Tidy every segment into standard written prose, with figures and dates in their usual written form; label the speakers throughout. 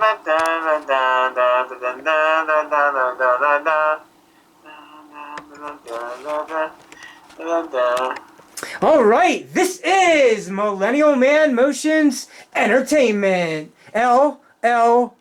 Speaker 1: All right, this is Millennial Man Motions Entertainment, LLC.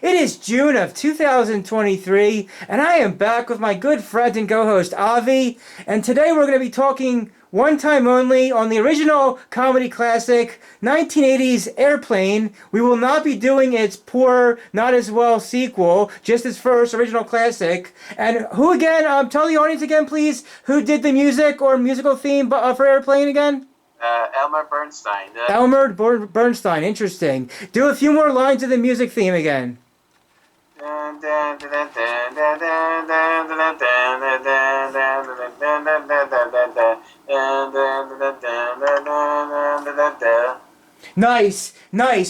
Speaker 1: It is June of 2023, and I am back with my good friend and co-host Avi, and today we're going to be talking one time only on the original comedy classic 1980's Airplane. We will not be doing its poor, not as well sequel, just its first original classic. And who again, tell the audience again please, who did the music or musical theme for Airplane again?
Speaker 2: Elmer Bernstein.
Speaker 1: Bernstein, interesting. Do a few more lines of the music theme again. Nice,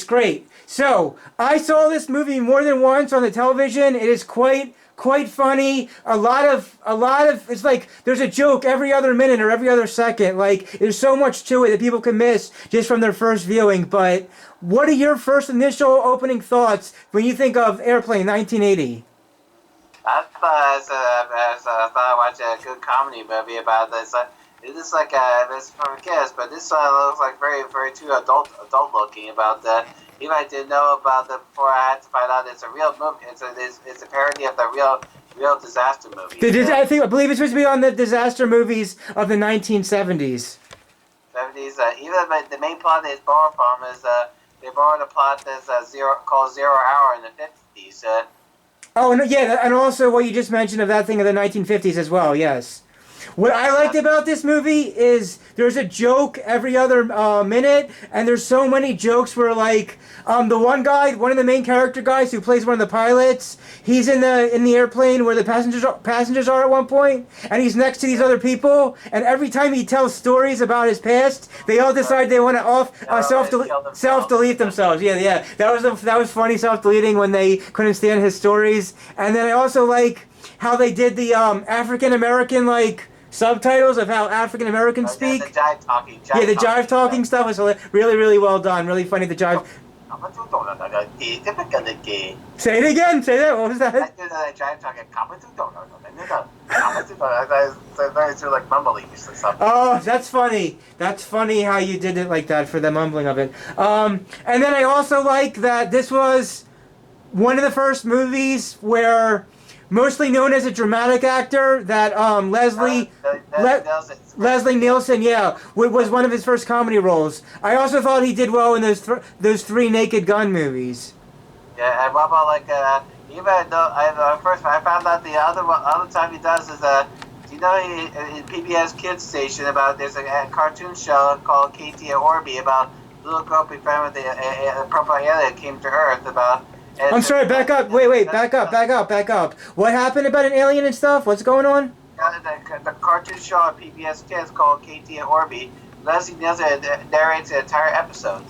Speaker 1: great. So, I saw this movie more than once on the television. It is quite funny. A lot of it's like there's a joke every other minute or every other second. Like there's so much to it that people can miss just from their first viewing. But what are your first initial opening thoughts when you think of Airplane 1980?
Speaker 2: I thought I watched a good comedy movie about this. It is like this for kids, but this looks like very too adult looking. About the even I didn't know about the before I had to find out it's a real movie. It's a parody of the real disaster movie.
Speaker 1: I believe it's supposed to be on the disaster movies of the 1970s.
Speaker 2: 70s. Even the main plot they borrow from is they borrowed a plot that's called Zero Hour in the 50s.
Speaker 1: Oh, no, yeah, and also what you just mentioned of that thing of the 1950s as well, yes. What I liked about this movie is there's a joke every other minute, and there's so many jokes where, like, the one of the main character guys who plays one of the pilots, he's in the airplane where the passengers are at one point, and he's next to these other people, and every time he tells stories about his past, they all decide they want to self-delete themselves. Yeah. That was funny, self-deleting when they couldn't stand his stories. And then I also like how they did the African American subtitles of how African Americans speak.
Speaker 2: The jive talking.
Speaker 1: The jive talking stuff was really well done. Really funny. The jive. Say it again. Say that. What was that?
Speaker 2: I did that jive talking. It's like mumbling and stuff.
Speaker 1: Oh, that's funny. That's funny how you did it like that for the mumbling of it. And then I also like that this was one of the first movies where, mostly known as a dramatic actor, that Leslie Nielsen, was one of his first comedy roles. I also thought he did well in those three Naked Gun movies.
Speaker 2: Yeah, and what about even though I found out the other time he does is in PBS Kids Station there's a cartoon show called KT Orby about a little girl befriended the purple alien that came to Earth about.
Speaker 1: I'm sorry, back up. Wait, back up. What happened about an alien and stuff? What's going on?
Speaker 2: The cartoon show on PBS Kids called KT Orby. Leslie Nielsen narrates the entire episode.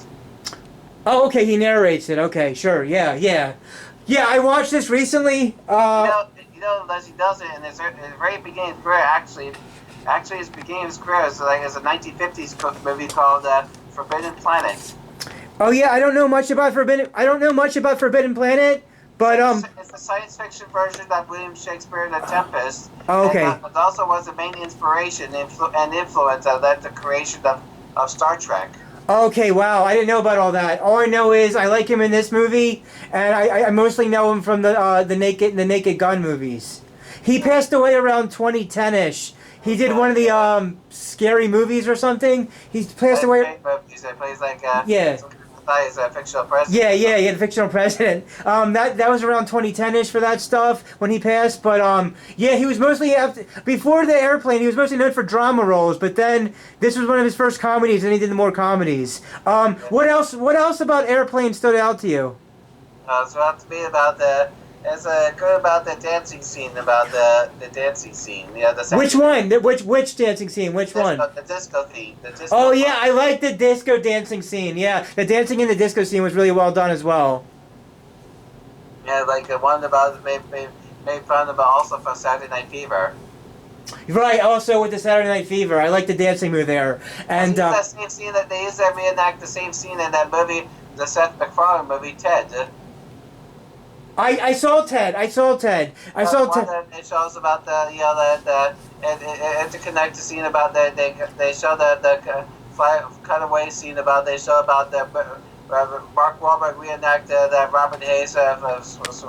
Speaker 1: Oh, okay, he narrates it. Okay, sure, yeah, I watched this recently.
Speaker 2: Leslie Nielsen in his very beginning of his career, actually his beginning of his career is a 1950s movie called Forbidden Planet.
Speaker 1: Oh yeah, I don't know much about Forbidden Planet, but
Speaker 2: it's a science fiction version of William Shakespeare The Tempest.
Speaker 1: Oh, okay.
Speaker 2: And, it also was the main inspiration and influence that led to the creation of Star Trek.
Speaker 1: Okay, wow, I didn't know about all that. All I know is I like him in this movie, and I mostly know him from the Naked Gun movies. He passed away around 2010-ish. He did one of the scary movies or something. He passed away.
Speaker 2: He plays he's a fictional president.
Speaker 1: Yeah, the fictional president. That was around 2010-ish for that stuff when he passed. But he was mostly before the Airplane. He was mostly known for drama roles. But then this was one of his first comedies, and he did more comedies. What else about Airplane stood out to you?
Speaker 2: So to me about it's good about the dancing scene. About the dancing scene.
Speaker 1: Which one? Which dancing scene? Which one?
Speaker 2: The disco theme.
Speaker 1: Oh yeah, I like the disco dancing scene. Yeah, the dancing in the disco scene was really well done as well.
Speaker 2: Yeah, like the one about made fun about also from Saturday Night Fever.
Speaker 1: Right, also with the Saturday Night Fever. I like the dancing move there. And
Speaker 2: that same scene that they used to reenact the same scene in that movie the Seth MacFarlane movie Ted.
Speaker 1: I saw Ted. I saw Ted. I saw Ted.
Speaker 2: It shows about the interconnected scene about they show the cutaway scene about they show about the Mark Wahlberg reenact that Robert Hayes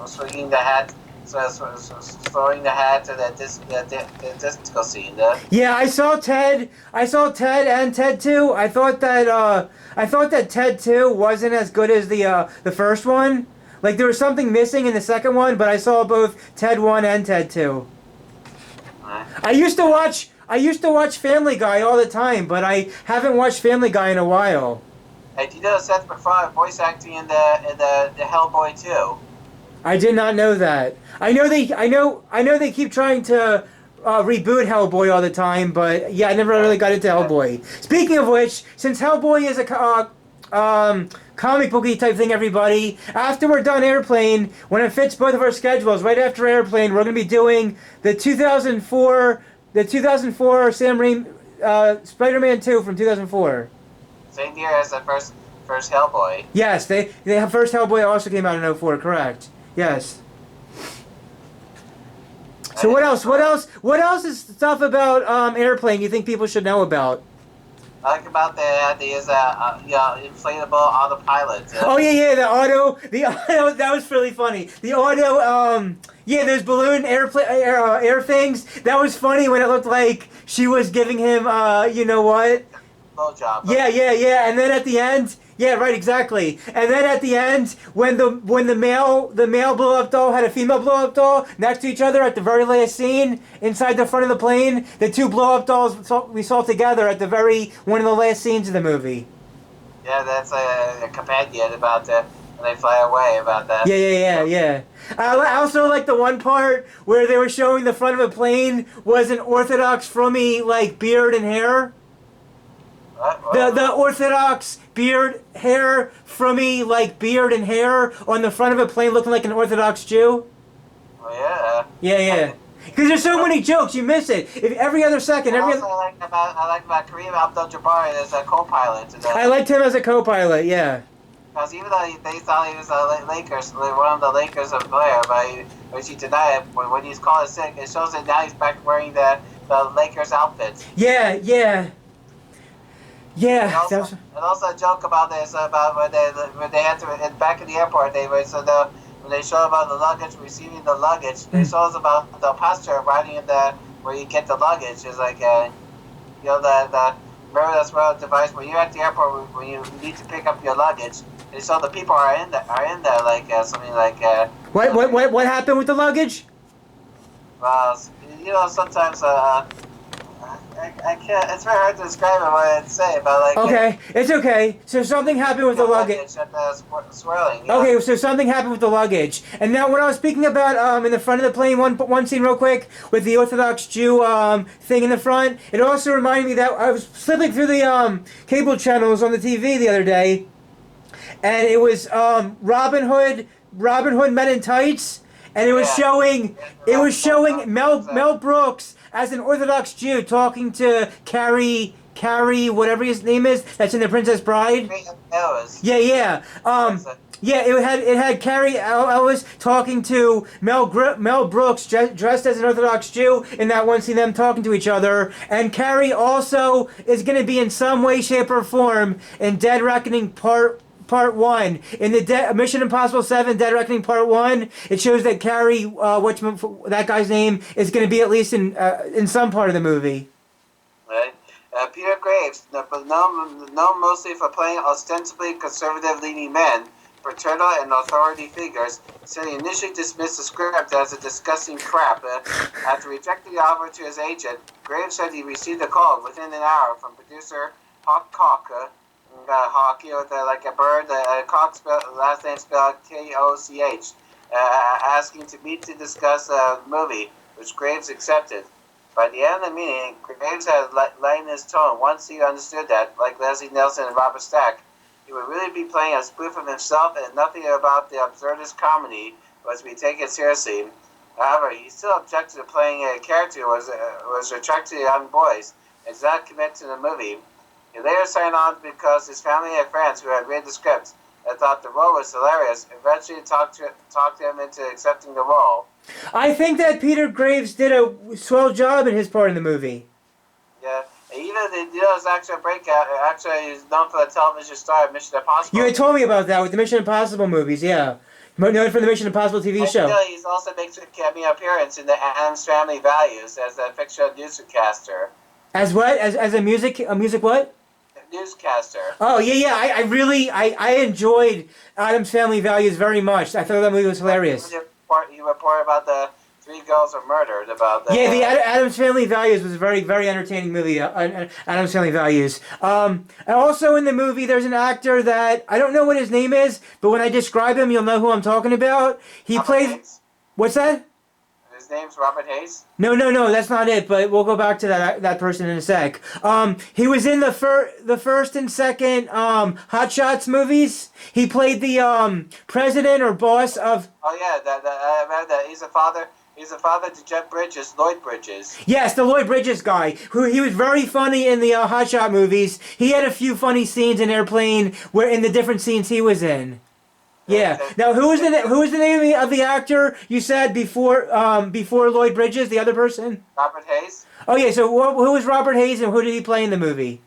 Speaker 2: swinging the hat. Throwing the hat to the disco scene.
Speaker 1: Yeah, I saw Ted. I saw Ted and Ted 2. I thought that Ted 2 wasn't as good as the first one. Like there was something missing in the second one, but I saw both Ted 1 and Ted 2. I used to watch Family Guy all the time, but I haven't watched Family Guy in a while.
Speaker 2: Hey, do you know Seth MacFarlane voice acting in the Hellboy 2?
Speaker 1: I did not know that. I know they keep trying to reboot Hellboy all the time, but yeah, I never really got into Hellboy. Speaking of which, since Hellboy is a comic booky type thing, everybody, after we're done Airplane, when it fits both of our schedules, right after Airplane, we're going to be doing the 2004 Sam Raimi Spider-Man 2 from 2004.
Speaker 2: Same year as the first Hellboy.
Speaker 1: Yes, the first Hellboy also came out in 2004, correct. Yes. So what else? What else is stuff about Airplane you think people should know about?
Speaker 2: I like about the inflatable autopilot.
Speaker 1: Oh yeah, the auto. That was really funny. The auto. Those balloon air things. That was funny when it looked like she was giving him. You know what?
Speaker 2: Blowjob.
Speaker 1: Yeah. And then at the end. Yeah, right, exactly. And then at the end, when the male blow-up doll had a female blow-up doll next to each other at the very last scene inside the front of the plane, the two blow-up dolls we saw together at one of the last scenes of the movie.
Speaker 2: Yeah, that's a companion about when they fly away about that.
Speaker 1: Yeah. I also like the one part where they were showing the front of a plane was an Orthodox Frummy like beard and hair. The Orthodox hair, frummy like beard and hair on the front of a plane looking like an Orthodox Jew.
Speaker 2: Oh yeah.
Speaker 1: Yeah. Because there's so many jokes, you miss it. If every other second,
Speaker 2: I like about Kareem Abdul-Jabbar as a co-pilot.
Speaker 1: I liked him as a co-pilot, yeah.
Speaker 2: Because even though they thought he was a Lakers, one of the Lakers player, but he denied it. When he's called sick, it shows that now he's back wearing the Lakers outfits.
Speaker 1: Yeah.
Speaker 2: And also a joke about this about when they had to back in the airport when they show about the luggage receiving the luggage, they show us about the passenger riding in where you get the luggage. It's like the remember that's one device when you're at the airport when you need to pick up your luggage. They show the people are in there like something like.
Speaker 1: What happened with the luggage?
Speaker 2: Sometimes. I can't. It's very hard to describe it what I'd say, but like.
Speaker 1: Okay, it's okay. So something happened with the luggage.
Speaker 2: At the swirling.
Speaker 1: Okay, so something happened with the luggage, and now when I was speaking about in the front of the plane, one scene real quick with the Orthodox Jew thing in the front, it also reminded me that I was flipping through the cable channels on the TV the other day, and it was Robin Hood Men in Tights, and it was showing Mel Brooks as an Orthodox Jew talking to Carrie, whatever his name is, that's in The Princess Bride. Yeah. It had Carrie Ellis talking to Mel Brooks dressed as an Orthodox Jew in that one scene, them talking to each other. And Carrie also is going to be in some way, shape, or form in Dead Reckoning Part 1. In the Mission Impossible 7 Dead Reckoning Part 1, it shows that Carrie, that guy's name, is going to be at least in some part of the movie.
Speaker 2: Right. Peter Graves, known mostly for playing ostensibly conservative-leaning men, paternal and authority figures, said he initially dismissed the script as a disgusting crap. After rejecting the offer to his agent, Graves said he received a call within an hour from producer Hawk Cock, hockey with like a bird, Cox last name spelled Koch, asking to meet to discuss the movie, which Graves accepted. By the end of the meeting, Graves had lightened his tone once he understood that, like Leslie Nielsen and Robert Stack, he would really be playing a spoof of himself and nothing about the absurdist comedy was to be taken seriously. However, he still objected to playing a character who was attracted to young boys and did not commit to the movie. He later signed on because his family and friends who had read the script that thought the role was hilarious, eventually talked him into accepting the role.
Speaker 1: I think that Peter Graves did a swell job in his part in the movie.
Speaker 2: Yeah, and even his actual breakout. Actually, he's known for the television star of Mission Impossible.
Speaker 1: You had told me about that with the Mission Impossible movies, yeah. Known for the Mission Impossible TV show.
Speaker 2: He also makes a cameo appearance in the Addams Family Values as a fictional newscaster.
Speaker 1: As what? As a music what?
Speaker 2: Newscaster.
Speaker 1: Oh yeah. I enjoyed Addams Family Values very much. I thought that movie was hilarious.
Speaker 2: He reported about the 3 girls were murdered. About the
Speaker 1: the Addams Family Values was a very, very entertaining movie. Addams Family Values. And also in the movie, there's an actor that I don't know what his name is, but when I describe him, you'll know who I'm talking about. He plays.
Speaker 2: Hayes?
Speaker 1: What's that?
Speaker 2: His name's Robert Hayes.
Speaker 1: No, that's not it. But we'll go back to that person in a sec. He was in the first and second Hot Shots movies. He played the president or boss of.
Speaker 2: Oh yeah, I remember that. He's a father. He's the father to Jeff Bridges, Lloyd Bridges.
Speaker 1: Yes, the Lloyd Bridges guy. He was very funny in the Hot Shot movies. He had a few funny scenes in Airplane where in the different scenes he was in. Yeah. Now, who was the name of the actor you said before Lloyd Bridges, the other person?
Speaker 2: Robert Hayes.
Speaker 1: Oh yeah. So who was Robert Hayes and who did he play in the movie?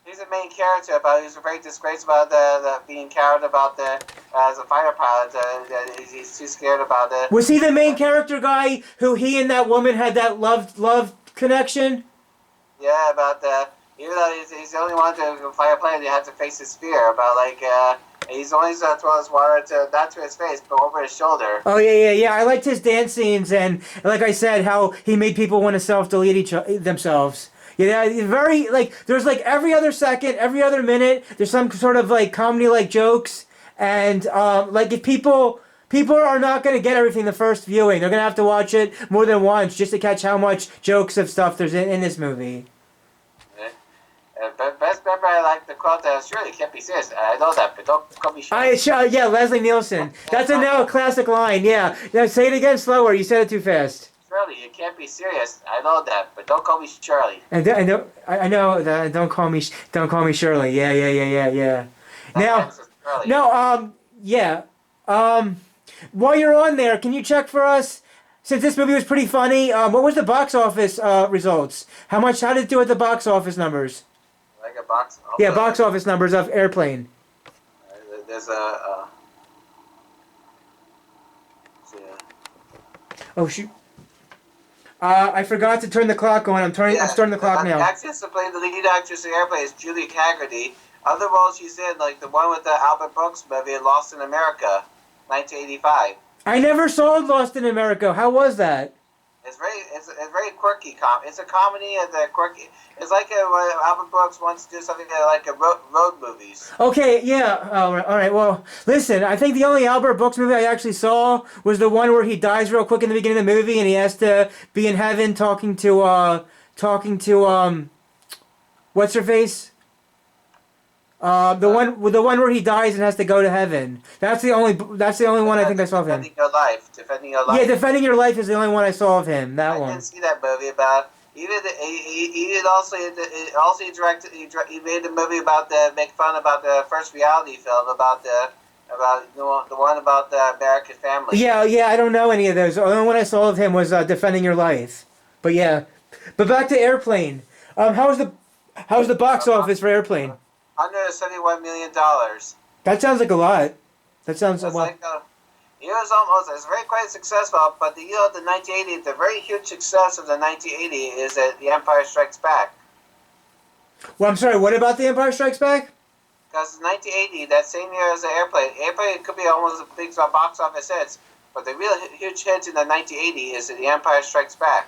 Speaker 2: He's the main character, but he's very disgraced about the being coward about as a fighter pilot. He's too scared about it.
Speaker 1: Was he the main character guy who he and that woman had that love connection?
Speaker 2: Yeah, about even though he's the only one to fly a plane, he had to face his fear about he's only to throw his water not to his face, but over his shoulder.
Speaker 1: Oh yeah. I liked his dance scenes and like I said, how he made people want to self-delete themselves. Yeah, very there's every other second, every other minute, there's some sort of comedy jokes, and if people are not going to get everything the first viewing, they're going to have to watch it more than once just to catch how much jokes of stuff there's in this movie.
Speaker 2: But best member, I like the quote that surely can't be serious. I know that, but don't call me Shirley.
Speaker 1: Yeah, Leslie Nielsen. That's now a classic line. Yeah. Now say it again slower. You said it too fast.
Speaker 2: Shirley, you can't be serious. I know that, but don't call me Shirley.
Speaker 1: I know that. Don't call me Shirley. Yeah. While you're on there, can you check for us? Since this movie was pretty funny, what was the box office results? How did it do at the box office numbers?
Speaker 2: Like a box.
Speaker 1: Yeah, box office numbers of Airplane.
Speaker 2: There's
Speaker 1: Oh shoot. I forgot to turn the clock on. I'm starting the clock now.
Speaker 2: The actress to play the lead actress in Airplane is Julie Haggerty. Other roles she's in, like the one with the Albert Brooks movie, Lost in America, 1985.
Speaker 1: I never saw Lost in America. How was that?
Speaker 2: It's very quirky. It's a comedy and a quirky. It's like when Albert Brooks wants to do something like road movies.
Speaker 1: Okay, yeah. All right. Well, listen. I think the only Albert Brooks movie I actually saw was the one where he dies real quick in the beginning of the movie, and he has to be in heaven talking to what's her face? The one where he dies and has to go to heaven. That's the only one I think I saw of him.
Speaker 2: Defending your life.
Speaker 1: Yeah, Defending Your Life is the only one I saw of him. That one.
Speaker 2: I didn't see that movie, but he made the movie make fun about the first reality film about the one about the American family.
Speaker 1: Yeah. I don't know any of those. The only one I saw of him was Defending Your Life. But yeah, but back to Airplane. How's the box office for Airplane?
Speaker 2: $171 million.
Speaker 1: That sounds like a lot. That sounds like a lot.
Speaker 2: It's very quite successful, but the 1980, the very huge success of the 1980 is that The Empire Strikes Back.
Speaker 1: Well, I'm sorry, what about The Empire Strikes Back?
Speaker 2: Because 1980, that same year as the Airplane could be almost a big box office hits, but the real huge hit in the 1980 is The Empire Strikes Back.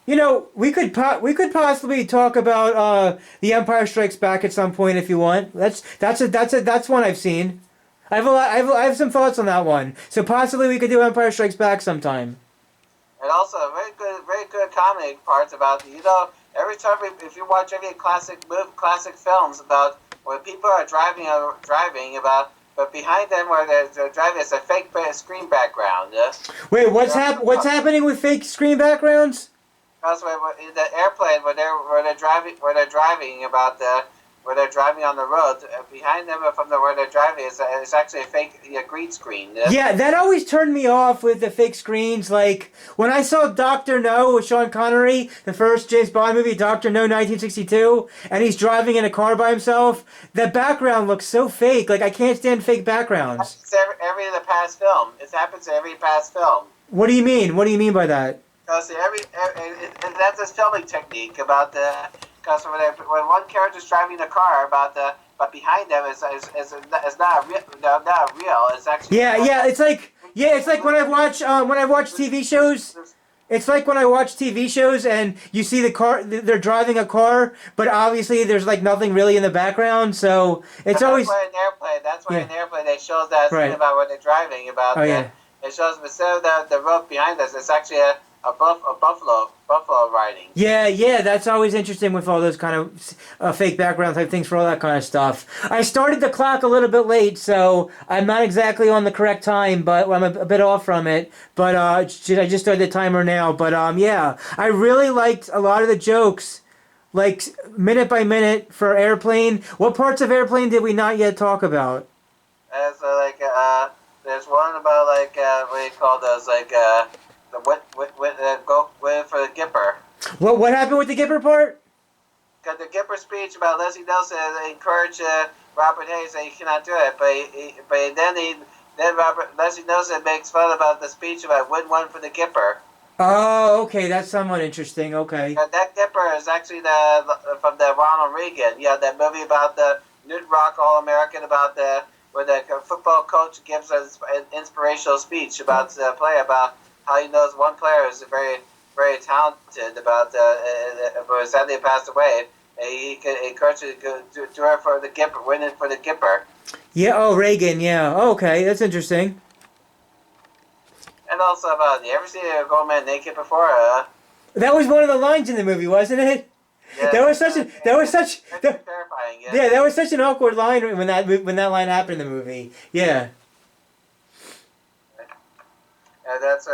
Speaker 1: You know, we could possibly talk about The Empire Strikes Back at some point if you want. That's one I've seen. I have some thoughts on that one. So possibly we could do Empire Strikes Back sometime.
Speaker 2: And also very good comedy parts about every time if you watch any classic films about when people are driving about. But behind them, where they're driving, it's a fake screen background.
Speaker 1: Wait, what's happening with fake screen backgrounds?
Speaker 2: Because in the airplane, where they're driving about where they're driving on the road. Behind them from where they're driving is actually a fake green screen.
Speaker 1: Yeah, that always turned me off with the fake screens. Like when I saw Doctor No with Sean Connery, the first James Bond movie, Doctor No, 1962, and he's driving in a car by himself. The background looks so fake. Like I can't stand fake backgrounds.
Speaker 2: It's every the past film. It happens in every past film.
Speaker 1: What do you mean? What do you mean by that?
Speaker 2: Because that's a filming technique about the. Because when one character's driving the car, but behind them is not real. Not real. It's actually.
Speaker 1: Yeah. It's like when I watch TV shows. It's like when I watch TV shows and you see the car. They're driving a car, but obviously there's like nothing really in the background. So it's always.
Speaker 2: That's why in an airplane they shows that scene about when they're driving about. It shows instead of the road behind us, it's actually a buffalo riding.
Speaker 1: Yeah, that's always interesting with all those kind of fake background type things for all that kind of stuff. I started the clock a little bit late, so I'm not exactly on the correct time, but I'm a bit off from it. But I just started the timer now. But yeah, I really liked a lot of the jokes, like minute by minute for Airplane. What parts of Airplane did we not yet talk about?
Speaker 2: There's one about what do you call those go for the Gipper.
Speaker 1: What happened with the Gipper part?
Speaker 2: Got the Gipper speech about Leslie Nielsen encouraged Robert Hayes that he cannot do it, but then Leslie Nielsen makes fun about the speech about win one for the Gipper.
Speaker 1: Oh, okay, that's somewhat interesting. Okay.
Speaker 2: That Gipper is actually from the Ronald Reagan. Yeah, that movie about the Newton Rock All-American about where the football coach gives us an inspirational speech about the player about how he knows one player is very, very talented but sadly passed away. He encouraged to go do it for the Gipper, win it for the Gipper.
Speaker 1: Yeah, oh, Reagan, yeah. Oh, okay, that's interesting.
Speaker 2: And also about, you ever seen a grown man naked before?
Speaker 1: That was one of the lines in the movie, wasn't it?
Speaker 2: Yeah,
Speaker 1: that was such
Speaker 2: terrifying.
Speaker 1: Yeah, that was such an awkward line when that line happened in the movie. Yeah.
Speaker 2: And that's it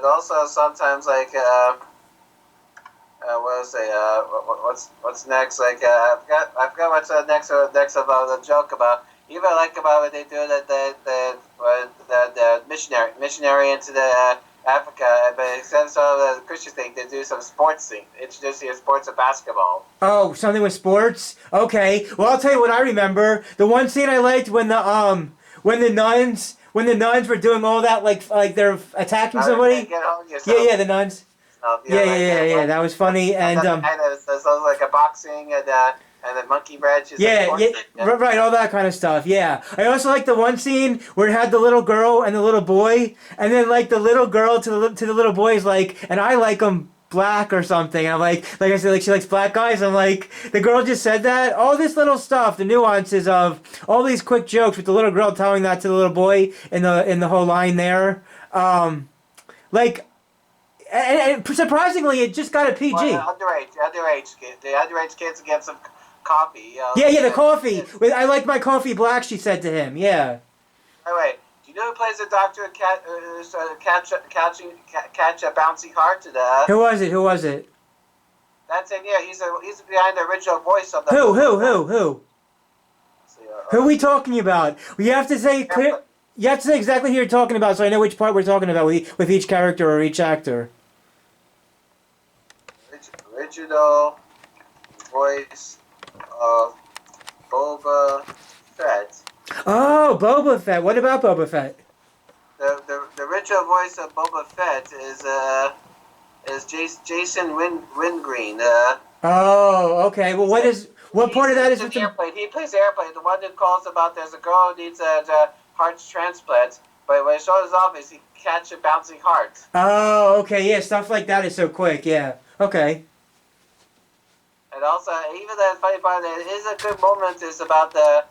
Speaker 2: also sometimes what's next? I forgot what's next about the joke about. Even about what they do the missionary into the Africa, but instead of the Christian thing, they do some sports thing. Introduce you to sports of basketball.
Speaker 1: Oh, something with sports? Okay. Well, I'll tell you what I remember. The one scene I liked when the nuns were doing all that like they're attacking somebody. Yeah, the nuns. Yeah. That was funny and
Speaker 2: sounds like a boxing and the monkey wrench.
Speaker 1: Right, all that kind of stuff. Yeah, I also like the one scene where it had the little girl and the little boy, and then like the little girl to the little boy is like, and I like them black or something. And I'm like I said, like she likes black guys. I'm like, the girl just said that. All this little stuff, the nuances of all these quick jokes with the little girl telling that to the little boy in the whole line there. And surprisingly, it just got a PG.
Speaker 2: Well, the underage kids get some coffee.
Speaker 1: Yeah, the coffee. I like my coffee black, she said to him. Yeah.
Speaker 2: By the way, do you know who plays the doctor catch a bouncy heart to the...
Speaker 1: Who was it?
Speaker 2: That's him, yeah. He's behind the original voice of the...
Speaker 1: Who? Who are we talking about? You have to say clear... You have to say exactly who you're talking about so I know which part we're talking about with each character or each actor.
Speaker 2: Original voice of Boba Fett.
Speaker 1: Oh, Boba Fett. What about Boba Fett?
Speaker 2: The original voice of Boba Fett is Jason Wingreen.
Speaker 1: Oh, okay. Well, what part of that is with the
Speaker 2: airplane? He plays the airplane. The one that calls about there's a girl who needs a heart transplant, but when it shows off, is he catch a bouncing heart.
Speaker 1: Oh, okay. Yeah, stuff like that is so quick. Yeah. Okay.
Speaker 2: And also, even the funny part, it is a good moment. Is about the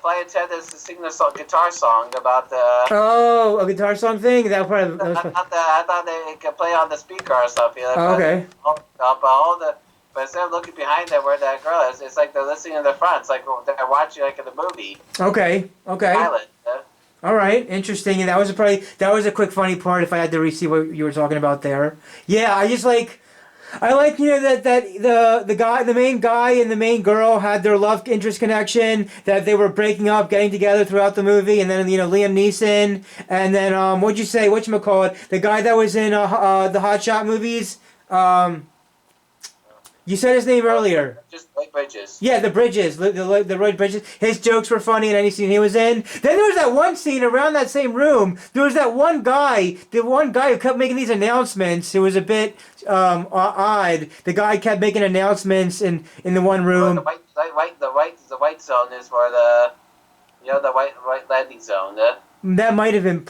Speaker 2: flight attendants to sing the guitar song about the.
Speaker 1: Oh, a guitar song thing. That part.
Speaker 2: I thought they could play on the speaker or something.
Speaker 1: Okay.
Speaker 2: But instead of looking behind them where that girl is, it's like they're listening in the front. It's like they're watching like in the movie.
Speaker 1: Okay.
Speaker 2: Pilot.
Speaker 1: All right, interesting. And that was a quick funny part. If I had to re-see what you were talking about there, yeah, I just like. I like that the main guy and the main girl had their love interest connection, that they were breaking up, getting together throughout the movie, and then Liam Neeson, and then what'd you say, whatchamacallit, the guy that was in the Hot Shot movies, you said his name earlier.
Speaker 2: Just White Bridges.
Speaker 1: Yeah, the Bridges, the Roy Bridges. His jokes were funny in any scene he was in. Then there was that one scene around that same room. There was that one guy, the one guy who kept making these announcements. It was a bit odd. The guy kept making announcements in the one room.
Speaker 2: The white zone is for the the white landing zone.
Speaker 1: That might have been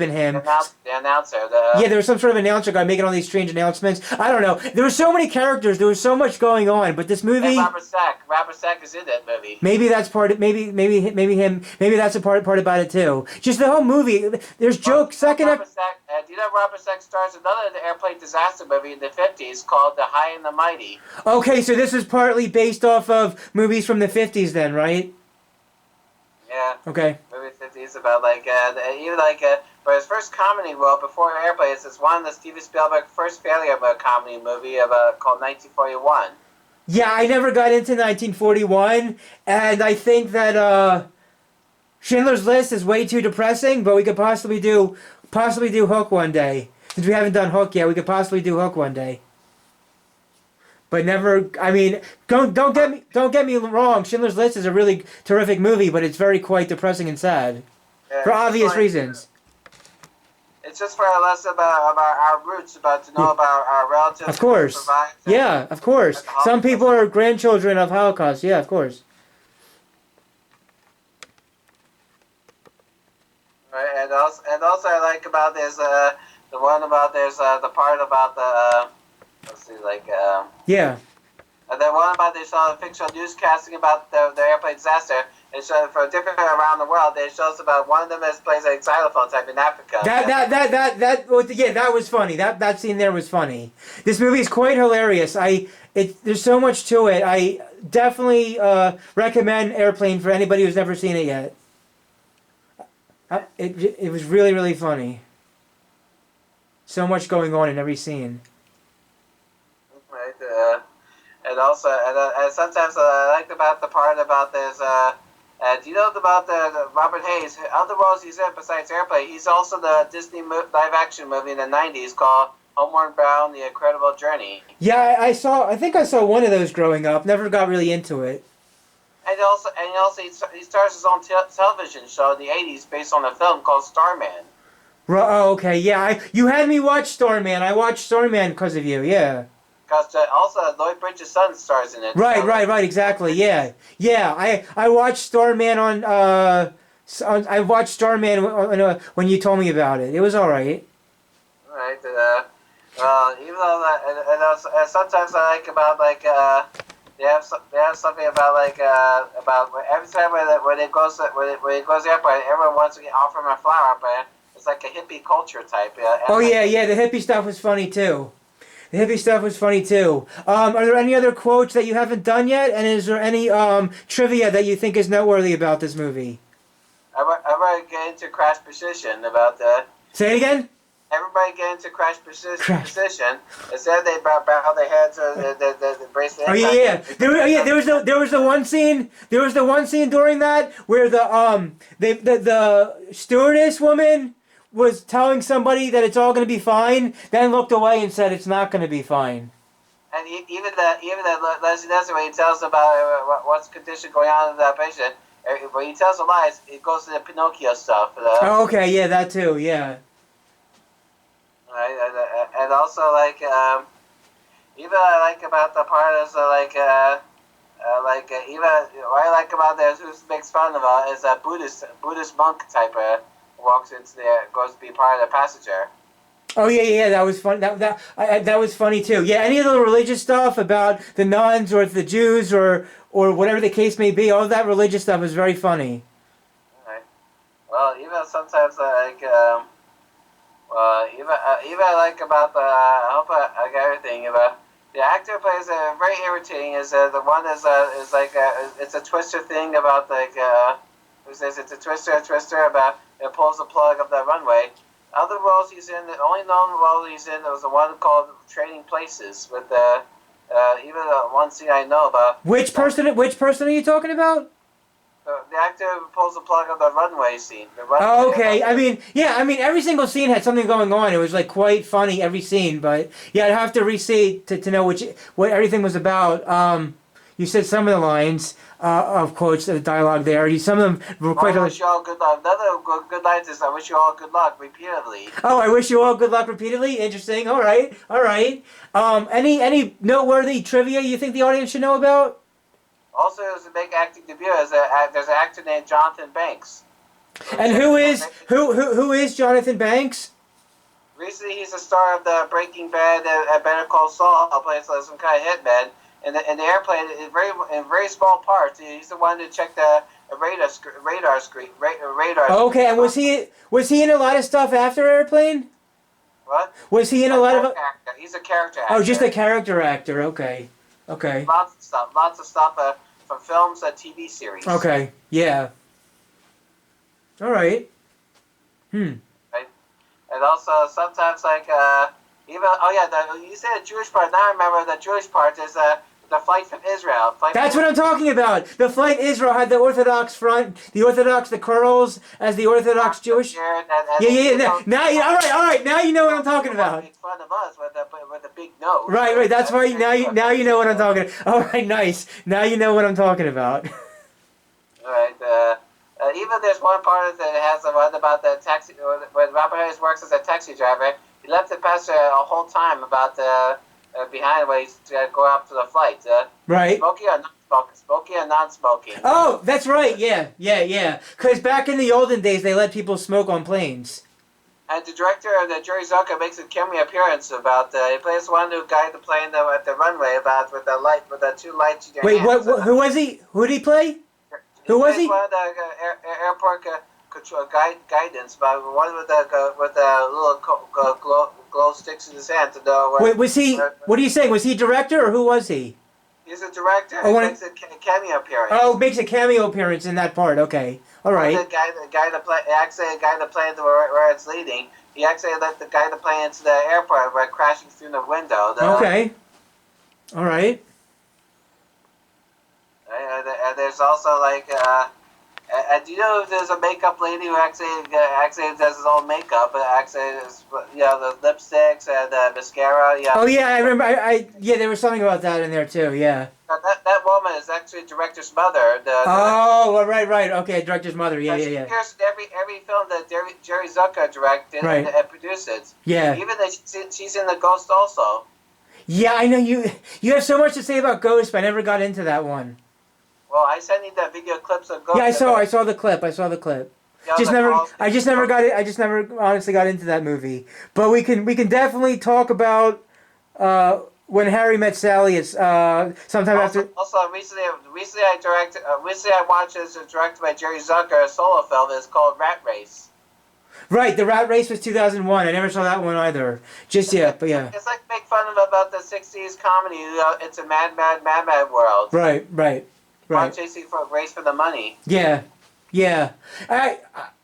Speaker 1: him.
Speaker 2: The announcer.
Speaker 1: Yeah, there was some sort of announcer guy making all these strange announcements. I don't know. There were so many characters. There was so much going on. But this movie.
Speaker 2: Robert Stack is in that movie.
Speaker 1: Maybe that's part. Maybe him. Maybe that's a part about it too. Just the whole movie. There's jokes.
Speaker 2: Do you know Robert Stack stars another airplane disaster movie in the 50s called The High and the Mighty?
Speaker 1: Okay, so this is partly based off of movies from the 50s, then, right?
Speaker 2: Yeah.
Speaker 1: Okay.
Speaker 2: Movie 50s about for his first comedy role before Airplanes, it's one of the Steven Spielberg first failure of a comedy movie called 1941.
Speaker 1: Yeah, I never got into 1941, and I think that Schindler's List is way too depressing, but we could possibly do Hook one day. Since we haven't done Hook yet, we could possibly do Hook one day. But never. I mean, don't get me wrong. Schindler's List is a really terrific movie, but it's very quite depressing and sad, for obvious reasons.
Speaker 2: It's just for us about our roots, to know about our relatives.
Speaker 1: Of course. Yeah, of course. Some people are grandchildren of Holocaust. Yeah, of course.
Speaker 2: Right, and also I like about there's the one about there's the part about the. Let's see,
Speaker 1: yeah.
Speaker 2: And then one about they saw a fictional newscasting about the airplane disaster. It showed for different around the world. It shows about one of them plays a xylophone type in Africa.
Speaker 1: That was funny. That scene there was funny. This movie is quite hilarious. There's so much to it. I definitely recommend Airplane for anybody who's never seen it yet. It was really, really funny. So much going on in every scene.
Speaker 2: Right, and also, and sometimes I liked about the part about this. Do you know about the Robert Hayes? Other roles he's in besides Airplane, he's also the Disney live-action movie in the '90s called Homeward Bound: The Incredible Journey.
Speaker 1: Yeah, I think I saw one of those growing up. Never got really into it.
Speaker 2: And also he stars his own television show in the '80s based on a film called Starman.
Speaker 1: Oh, okay, yeah. You had me watch Starman. I watched Starman because of you. Yeah.
Speaker 2: Because also Lloyd Bridges' son stars in it.
Speaker 1: Right, exactly. Yeah. I watched Starman I watched Starman when you told me about it. It was all right.
Speaker 2: Right. Even though and sometimes I like about they have something about about every time when it goes airplane, everyone wants to offer him a flower, but it's like a hippie culture type.
Speaker 1: Yeah. The hippie stuff was funny too. The hippie stuff was funny too. Are there any other quotes that you haven't done yet? And is there any trivia that you think is noteworthy about this movie?
Speaker 2: Everybody get into Crash Precision about the.
Speaker 1: Say it again.
Speaker 2: Everybody get into Crash Precision. Instead, they bow their heads to the bracelet.
Speaker 1: Oh yeah. There was the one scene. There was the one scene during that where the stewardess woman was telling somebody that it's all going to be fine, then looked away and said it's not going to be fine.
Speaker 2: And even that Leslie Nielsen, when he tells about what's the condition going on in that patient, when he tells the lies, it goes to the Pinocchio stuff.
Speaker 1: Oh, okay, yeah, that too, yeah.
Speaker 2: Right, and also even I like about the part is even what I like about this, who makes fun of it, is a Buddhist monk type walks into there, goes to be part of the passenger.
Speaker 1: Oh yeah, that was fun. That was funny too. Yeah, any of the religious stuff about the nuns or the Jews or whatever the case may be, all of that religious stuff is very funny.
Speaker 2: Right. Well, even sometimes even I like about the I hope I got everything about the actor plays very irritating. Is the one is it's a twister thing about who says it's a twister about it pulls the plug of the runway. Other roles he's in, the only known role he's in was the one called Trading Places with even the one scene I know about.
Speaker 1: Which person? Which person are you talking about?
Speaker 2: The actor who pulls the plug on the runway scene.
Speaker 1: Oh, okay. I mean, yeah. I mean, every single scene had something going on. It was like quite funny every scene. But yeah, I'd have to re-see to know what everything was about. You said some of the lines of quotes, the dialogue there. Some of them were quite.
Speaker 2: I wish you all good luck. Another good line is I wish you all good luck repeatedly.
Speaker 1: Oh, I wish you all good luck repeatedly. Interesting. All right. All right. Any noteworthy trivia you think the audience should know about?
Speaker 2: Also, it was a big acting debut. There's an actor named Jonathan Banks.
Speaker 1: And who is Jonathan Banks?
Speaker 2: Recently, he's the star of the Breaking Bad and Better Call Saul. Plays like some kind of hitman. In the airplane, in very small parts. He's the one to check the radar screen.
Speaker 1: Okay, and was he in a lot of stuff after Airplane?
Speaker 2: What?
Speaker 1: Was he in a lot of?
Speaker 2: He's a character actor.
Speaker 1: Oh, just a character actor. Okay. Okay.
Speaker 2: Lots of stuff from films and TV series.
Speaker 1: Okay. Yeah. All right.
Speaker 2: Right? And also sometimes even you said the Jewish part. Now I remember the Jewish part is the flight from Israel.
Speaker 1: That's what I'm talking about. The flight Israel had the Orthodox front, the curls as the Orthodox Jewish. Yeah. Now, all right. Now you know what I'm talking about.
Speaker 2: Make fun of us with the big nose.
Speaker 1: Right. That's why now you know what I'm talking about. All right, nice. Now you know what I'm talking about.
Speaker 2: All right. Even there's one part that has a one about the taxi. When Robert Harris works as a taxi driver, he left the passenger a whole time about behind when he's go up to the flight.
Speaker 1: Right.
Speaker 2: Smoking or non-smoking? Smoking or non-smoking?
Speaker 1: Oh, that's right. Yeah. Because back in the olden days, they let people smoke on planes.
Speaker 2: And the director of the Jerry Zucker makes a cameo appearance about he plays one who guided the plane at the runway about with the two lights in your
Speaker 1: Wait,
Speaker 2: hands.
Speaker 1: who was he? Who did he play? Who was he?
Speaker 2: One of the airport control guidance, but one with the little glow sticks in his hand to know.
Speaker 1: Wait, was he? What are you saying? Was he director or who was he?
Speaker 2: He's a director.
Speaker 1: Oh,
Speaker 2: he makes a cameo appearance.
Speaker 1: Oh, makes a cameo appearance in that part. Okay, all right.
Speaker 2: The guy that plane where it's leading. He actually let the guy that plane into the airport by crashing through the window.
Speaker 1: Okay. All right.
Speaker 2: And there's also do you know if there's a makeup lady who actually does his own makeup, but actually is, the lipsticks and the mascara. Yeah.
Speaker 1: Oh yeah, I remember. Yeah, there was something about that in there too. Yeah.
Speaker 2: That woman is actually director's mother.
Speaker 1: Right. Okay, director's mother. Yeah.
Speaker 2: She appears in every film that Jerry Zucker directed and produces.
Speaker 1: Yeah.
Speaker 2: Even though she's in The Ghost also.
Speaker 1: Yeah, I know you. You have so much to say about Ghost, but I never got into that one.
Speaker 2: Well, I sent you the video clips of Ghost.
Speaker 1: Yeah, I saw the clip. I just never got it. I just never honestly got into that movie. But we can definitely talk about When Harry Met Sally. It's sometime after.
Speaker 2: Also, recently I watched this directed by Jerry Zucker, a solo film. It's called Rat Race.
Speaker 1: Right, the Rat Race was 2001. I never saw that one either. Just yet, but yeah.
Speaker 2: It's like make fun of about the '60s comedy. It's a mad world.
Speaker 1: Right.
Speaker 2: Chasing for a race for the money.
Speaker 1: Yeah. I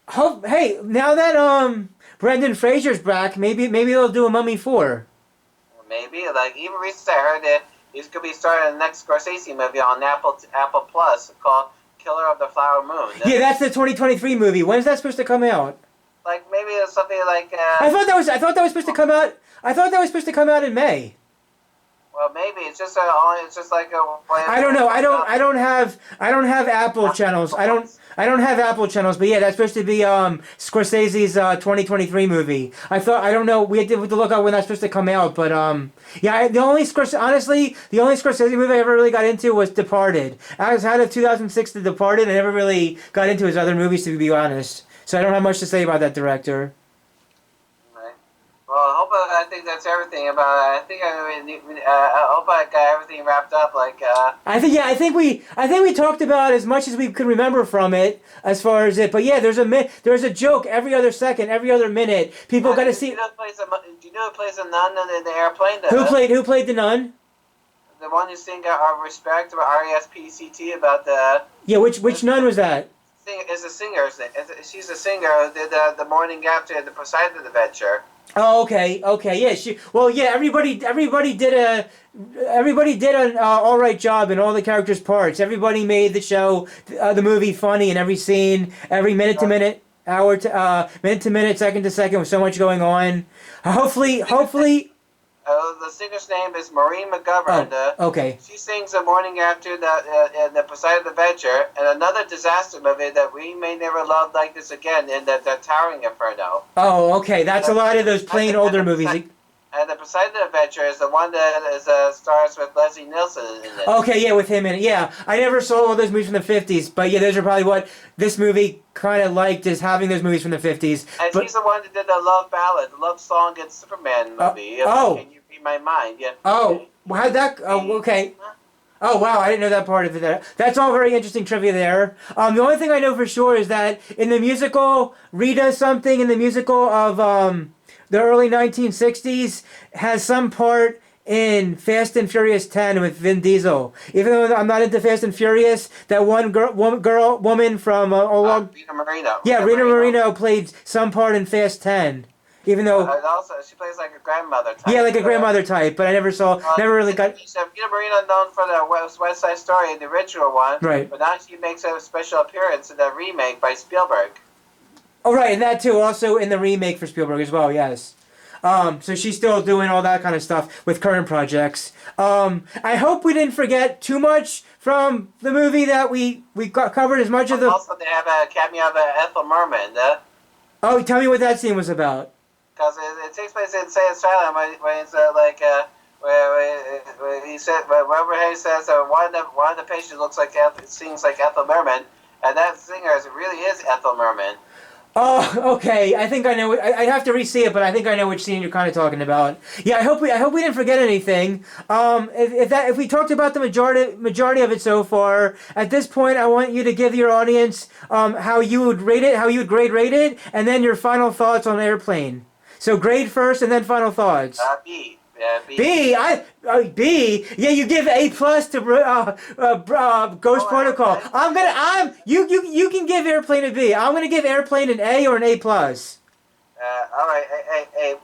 Speaker 1: hope. Hey, now that Brendan Fraser's back, maybe they'll do a Mummy 4.
Speaker 2: Maybe even recently I heard that he's gonna be starting the next Scorsese movie on Apple Plus called Killer of the Flower Moon.
Speaker 1: Yeah, that's the 2023 movie. When's that supposed to come out?
Speaker 2: Maybe it's something like.
Speaker 1: I thought that was supposed to come out. I thought that was supposed to come out in May.
Speaker 2: Well, maybe it's just like a.
Speaker 1: I don't know. I don't have Apple channels. I don't have Apple channels. But yeah, that's supposed to be Scorsese's 2023 movie. I don't know. We had to look up when that's supposed to come out. But yeah, the only Scorsese movie I ever really got into was Departed. Outside of 2006, The Departed, I never really got into his other movies, to be honest. So I don't have much to say about that director.
Speaker 2: Well, I think that's everything about it. I hope I got everything wrapped up.
Speaker 1: I think we talked about as much as we could remember from it as far as it. But yeah, there's a joke every other second, every other minute. People got to see.
Speaker 2: Do you know who plays the nun in the airplane?
Speaker 1: Who played the nun?
Speaker 2: The one who sang "Respect" about RESPCT about the.
Speaker 1: Yeah, which nun was that?
Speaker 2: is a singer. She's a singer who did the morning after the Poseidon Adventure.
Speaker 1: Oh, okay, yeah. Everybody did an all right job in all the characters' parts. Everybody made the show, the movie, funny in every scene, every minute to minute, minute to minute, second to second, with so much going on. Hopefully.
Speaker 2: The singer's name is Maureen McGovern.
Speaker 1: Okay.
Speaker 2: She sings the morning after the Poseidon Adventure, and another disaster movie that we may never love like this again in the Towering Inferno.
Speaker 1: Oh, okay. That's a lot of those plain older movies.
Speaker 2: And the Poseidon Adventure is the one that stars with Leslie Nielsen in it.
Speaker 1: Okay, yeah, with him in it. Yeah, I never saw all those movies from the 50s, but yeah, those are probably what this movie kind of liked, is having those movies from the 50s.
Speaker 2: And she's the one that did the love ballad, the love song in Superman movie. Can You Be My Mind? Yeah.
Speaker 1: Oh, how'd that... Oh, okay. Oh, wow, I didn't know that part of it. That's all very interesting trivia there. The only thing I know for sure is that in the musical, Rita something in the musical of... the early 1960s has some part in Fast and Furious 10 with Vin Diesel. Even though I'm not into Fast and Furious, that woman from
Speaker 2: Rita Moreno.
Speaker 1: Yeah, Rita Moreno played some part in Fast 10. Even though
Speaker 2: also she plays like a grandmother type.
Speaker 1: Yeah, like a grandmother type, but I never really got.
Speaker 2: Rita Moreno known for the West Side Story, the original one,
Speaker 1: right?
Speaker 2: But now she makes a special appearance in the remake by Spielberg.
Speaker 1: Oh, right, and that too, also in the remake for Spielberg as well, yes. So she's still doing all that kind of stuff with current projects. I hope we didn't forget too much from the movie, that we covered as much of the...
Speaker 2: Also, they have a cameo of Ethel Merman.
Speaker 1: Oh, tell me what that scene was about.
Speaker 2: Because it takes place in Insane Asylum when it's where he said, where Robert Hayes says one of the patients sings like Ethel Merman, and that singer really is Ethel Merman.
Speaker 1: Oh, okay. I think I know. I'd have to re-see it, but I think I know which scene you're kind of talking about. Yeah, I hope we didn't forget anything. If we talked about the majority of it so far, at this point, I want you to give your audience how you would rate it, how you would rate it, and then your final thoughts on Airplane. So grade first, and then final thoughts.
Speaker 2: B.
Speaker 1: B. B. Yeah, you give A+ to Ghost Protocol. You can give Airplane a B. I'm gonna give Airplane an A or an A+.
Speaker 2: All right, A-.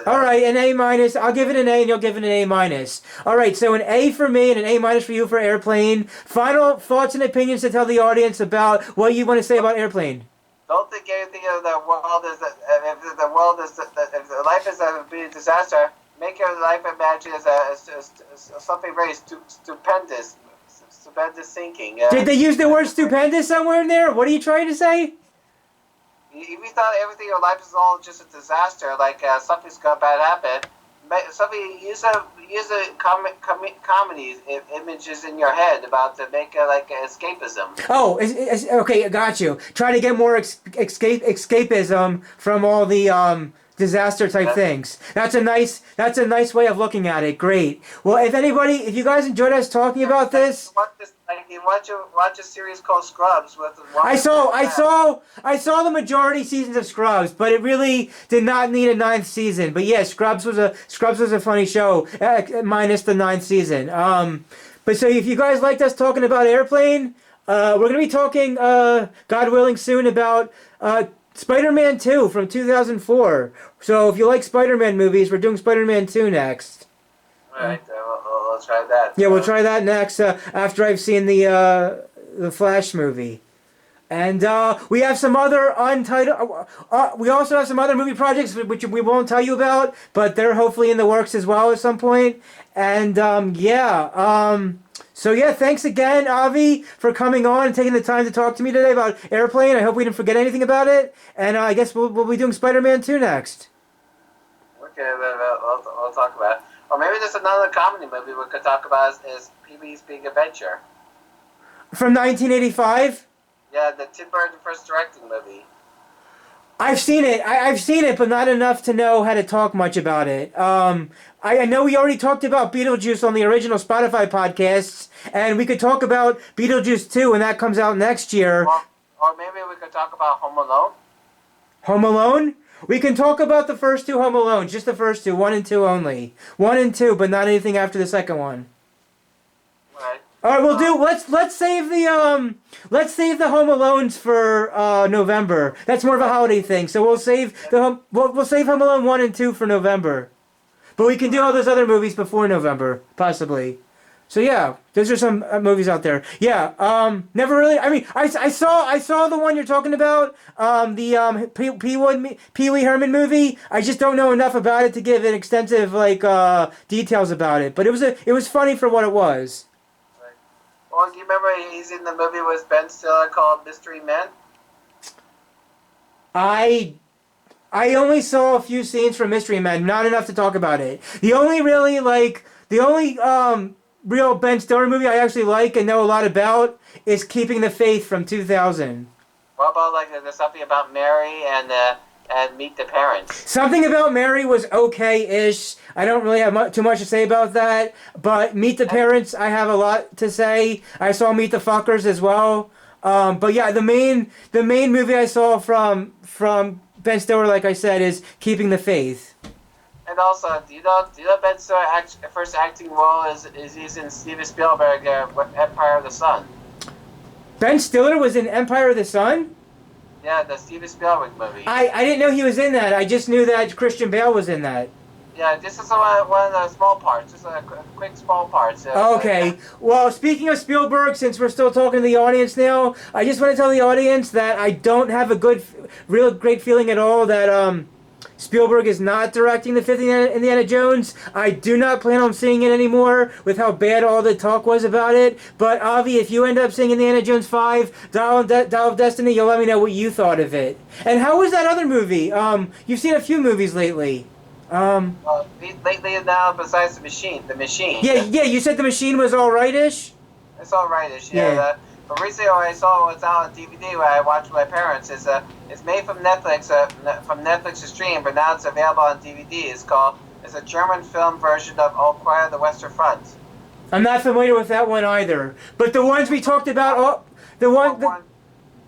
Speaker 1: All right, an A-. I'll give it an A, and you'll give it an A-. All right, so an A for me and an A- for you for Airplane. Final thoughts and opinions to tell the audience about what you want to say about Airplane.
Speaker 2: Don't think anything of the world is if the life is a disaster. Make your life imagine as something very stupendous thinking.
Speaker 1: Did they use the word stupendous somewhere in there? What are you trying to say?
Speaker 2: If you thought everything in your life is all just a disaster, like something's gonna bad happen, use comedy images in your head about to make escapism.
Speaker 1: Oh, okay, got you. Try to get more escapism from all the disaster type things. That's a nice way of looking at it. Great. Well, if you guys enjoyed us talking about this,
Speaker 2: watch a series called Scrubs with.
Speaker 1: I saw the majority seasons of Scrubs, but it really did not need a 9th season. But yeah, Scrubs was a funny show, minus the 9th season. But so if you guys liked us talking about Airplane, we're gonna be talking, God willing, soon about Spider-Man 2 from 2004. So if you like Spider-Man movies, we're doing Spider-Man 2 next.
Speaker 2: Alright, we'll try that.
Speaker 1: Yeah, we'll try that next after I've seen the Flash movie. And we have some other untitled... we also have some other movie projects which we won't tell you about, but they're hopefully in the works as well at some point. And so yeah, thanks again, Avi, for coming on and taking the time to talk to me today about Airplane. I hope we didn't forget anything about it. And I guess we'll be doing Spider-Man 2 next.
Speaker 2: Okay, we'll talk about it. Or maybe there's another comedy movie we could talk about is Pee-wee's Big Adventure.
Speaker 1: From 1985?
Speaker 2: Yeah, the Tim Burton first directing movie.
Speaker 1: I've seen it. I've seen it, but not enough to know how to talk much about it. I know we already talked about Beetlejuice on the original Spotify podcasts, and we could talk about Beetlejuice 2 when that comes out next year.
Speaker 2: Or maybe we could talk about Home Alone.
Speaker 1: Home Alone? We can talk about the first 2 Home Alones, just the first 2, 1 and 2 only. 1 and 2, but not anything after the second one.
Speaker 2: Right.
Speaker 1: All right, we'll do. Let's save the Home Alones for November. That's more of a holiday thing. So we'll save we'll save Home Alone 1 and 2 for November. But we can do all those other movies before November, possibly. So yeah, those are some movies out there. Yeah, never really. I mean, I saw the one you're talking about. The Pee Wee Herman movie. I just don't know enough about it to give an extensive details about it. But it was funny for what it was.
Speaker 2: Well, do you remember he's in the movie with Ben Stiller called Mystery Men?
Speaker 1: I only saw a few scenes from Mystery Men, not enough to talk about it. The only real Ben Stiller movie I actually like and know a lot about is Keeping the Faith from 2000.
Speaker 2: What about there's something about Mary and Meet the Parents?
Speaker 1: Something About Mary was okay-ish. I don't really have too much to say about that. But Meet the Parents, I have a lot to say. I saw Meet the Fuckers as well. But yeah, the main movie I saw from Ben Stiller, like I said, is Keeping the Faith.
Speaker 2: And also, do you know Ben Stiller's first acting role is he's in Steven Spielberg Empire of the Sun.
Speaker 1: Ben Stiller was in Empire of the Sun?
Speaker 2: Yeah, the Steven Spielberg movie.
Speaker 1: I didn't know he was in that. I just knew that Christian Bale was in that.
Speaker 2: Yeah, this is one of the small parts. Just a quick small parts.
Speaker 1: Okay. Well, speaking of Spielberg, since we're still talking to the audience now, I just want to tell the audience that I don't have a real great feeling at all that Spielberg is not directing the 50th Indiana Jones. I do not plan on seeing it anymore with how bad all the talk was about it. But Avi, if you end up seeing Indiana Jones 5, Dial of Destiny, you'll let me know what you thought of it. And how was that other movie? You've seen a few movies lately.
Speaker 2: Lately now, besides The Machine.
Speaker 1: Yeah, you said The Machine was alright-ish?
Speaker 2: It's alright-ish, yeah. But recently, I saw what's out on DVD where I watched with my parents. It's made from Netflix, from Netflix to stream, but now it's available on DVD. It's a German film version of All Quiet on the Western Front.
Speaker 1: I'm not familiar with that one either. But the ones we talked about,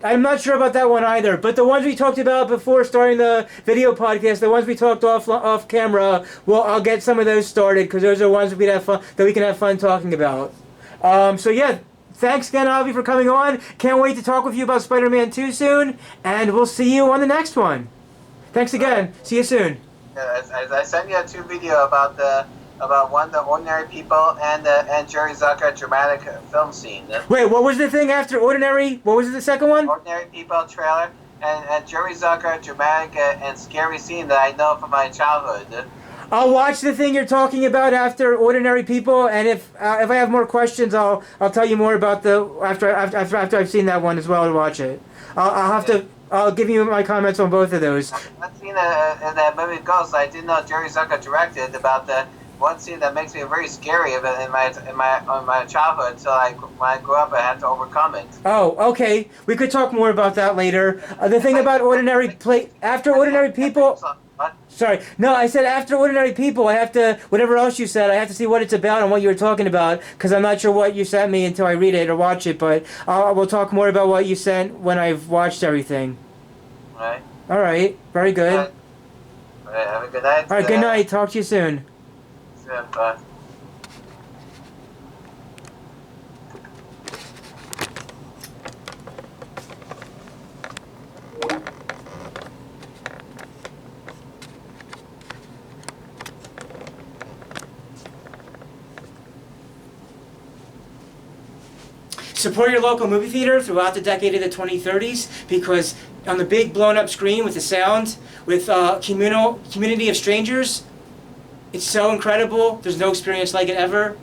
Speaker 1: I'm not sure about that one either. But the ones we talked about before starting the video podcast, the ones we talked off camera, well, I'll get some of those started because those are ones that we can have fun talking about. So yeah. Thanks again, Avi, for coming on. Can't wait to talk with you about Spider-Man 2 soon, and we'll see you on the next one. Thanks again. See you soon.
Speaker 2: I sent you a 2 video about one the Ordinary People and Jerry Zucker dramatic film scene.
Speaker 1: Wait, what was the thing after Ordinary? What was the second one?
Speaker 2: Ordinary People trailer and Jerry Zucker dramatic and scary scene that I know from my childhood.
Speaker 1: I'll watch the thing you're talking about after Ordinary People, and if I have more questions, I'll tell you more about after I've seen that one as well to watch it. I'll give you my comments on both of those.
Speaker 2: One scene in that movie Ghost, I didn't know Jerry Zucker directed about the one scene that makes me very scary in my childhood. So when I grew up, I had to overcome it.
Speaker 1: Oh, okay. We could talk more about that later. The thing about after Ordinary People. Sorry. No, I said after Ordinary People, I have to, whatever else you said, I have to see what it's about and what you were talking about, because I'm not sure what you sent me until I read it or watch it, but we'll talk more about what you sent when I've watched everything.
Speaker 2: Alright.
Speaker 1: Alright. Very good.
Speaker 2: Alright, have a good night.
Speaker 1: Alright, good night. Talk to you soon.
Speaker 2: Yeah, bye.
Speaker 1: Support your local movie theater throughout the decade of the 2030s, because on the big blown up screen with the sound, with community of strangers, it's so incredible. There's no experience like it ever.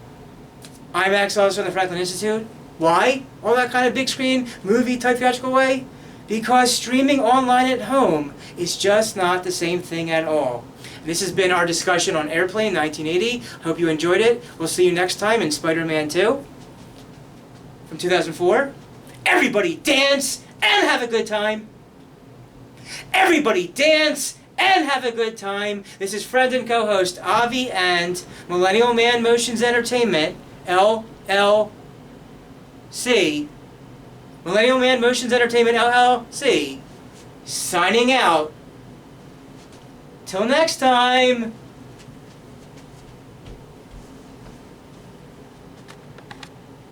Speaker 1: IMAX also on the Franklin Institute. Why? All that kind of big screen, movie type theatrical way? Because streaming online at home is just not the same thing at all. And this has been our discussion on Airplane 1980. Hope you enjoyed it. We'll see you next time in Spider-Man 2. From 2004. Everybody dance and have a good time. Everybody dance and have a good time. This is friend and co-host Avi and Millennial Man Motions Entertainment, LLC. Millennial Man Motions Entertainment, LLC. Signing out. Till next time.